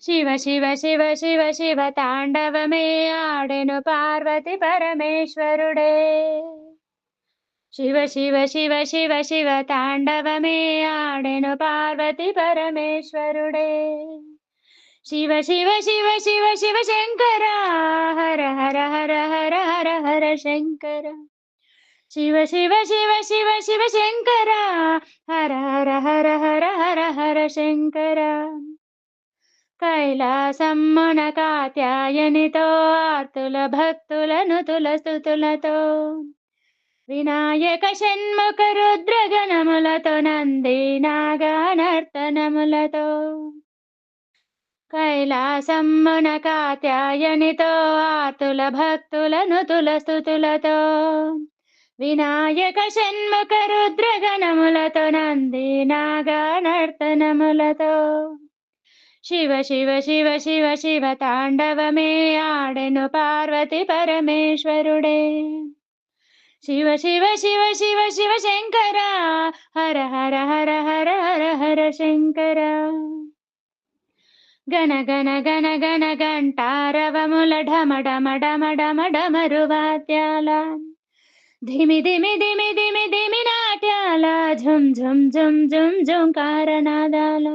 శివ శివ శివ శివ శివ తాండవమే ఆడెను పార్వతి పరమేశ్వరుడే. శివ శివ శివ శివ శివ తాండవమే ఆడెను పార్వతి పరమేశ్వరుడే. శివ శివ శివ శివ శివ శంకర హర హర హర హర హర హర శంకర. శివ శివ శివ శివ శివ శంకర హర హర హర హర హర హర శంకర. కైలాసమ్మున కాత్యాయనితో ఆర్తుల భక్తులను తులస్తుతులతో వినాయక షణ్ముఖ రుద్రగణములతో నంది నాగా నర్తనములతో. కైలాసమ్మున కాత్యాయనితో ఆర్తుల భక్తులను తులస్తుతులతో వినాయక షణ్ముఖ రుద్రగణములతో నంది నాగా నర్తనములతో. శివ శివ శివ శివ శివ తాండవమే ఆడెను పార్వతి పరమేశ్వరుడే. శివ శివ శివ శివ శివ శంకర హర హర హర హర హర హర శంకర. గణ గణ గణ గణ గంటారవముల ఢమ ఢమ ఢమ ఢమ ఢమరు వాద్యాల ధిమి ధిమి ధిమి ధిమి ధిమి నాట్యాల ఝుం ఝుం ఝుం ఝుం ఝుంకారనాదాల.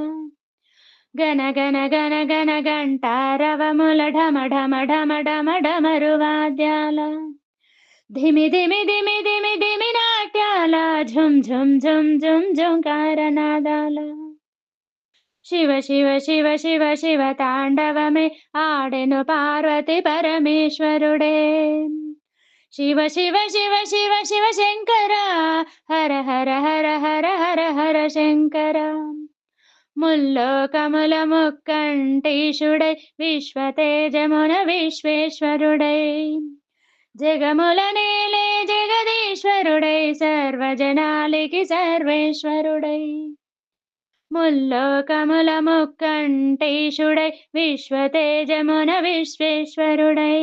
గణ గణ గణ గణ గంటారవముల ఢమ ఢమ ఢమ ఢమ ఢమరు వాద్యాల ధిమి ధిమి ధిమి ధిమి ధిమి నాట్యాల ఝుం ఝుం ఝుం ఝుం ఝుంకారనాదాల. శివ శివ శివ శివ శివ తాండవమే ఆడెను పార్వతి పరమేశ్వరుడే. శివ శివ శివ శివ శివ శంకర హర హర హర హర హర హర శంకర. ముల్లోకముల ముక్కంటీషుడై విశ్వతేజమున విశ్వేశ్వరుడై జగముల నేలే జగదీశ్వరుడై సర్వజనాలికి సర్వేశ్వరుడై. ముల్లోకముల ముక్కంటీషుడై విశ్వతేజమున విశ్వేశ్వరుడై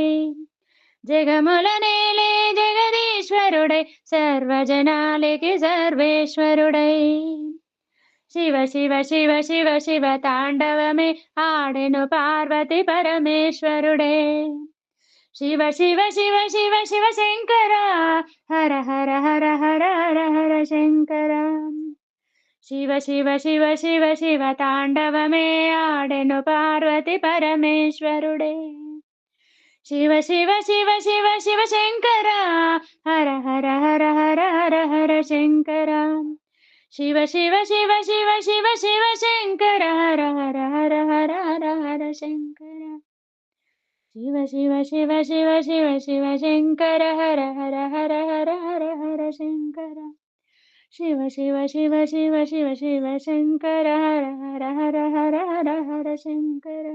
జగముల నేలే జగదీశ్వరుడై సర్వజనాలికి సర్వేశ్వరుడై. శివ శివ శివ శివ శివ తాండవమే ఆడెను పార్వతి పరమేశ్వరుడే. శివ శివ శివ శివ శివ శంకర హర హర హర హర హర హర శంకర. శివ శివ శివ శివ శివ తాండవమే ఆడెను పార్వతి పరమేశ్వరుడే. శివ శివ శివ శివ శివ శంకర హర హర హర హర హర హర శంకర. శివ శివ శివ శివ శివ శివ శంకర హర హర హర హర హర హర శంకర. శివ శివ శివ శివ శివ శివ శంకర హర హర హర హర హర హర శంకర. శివ శివ శివ శివ శివ శివ శంకర హర హర హర హర హర హర శంకర.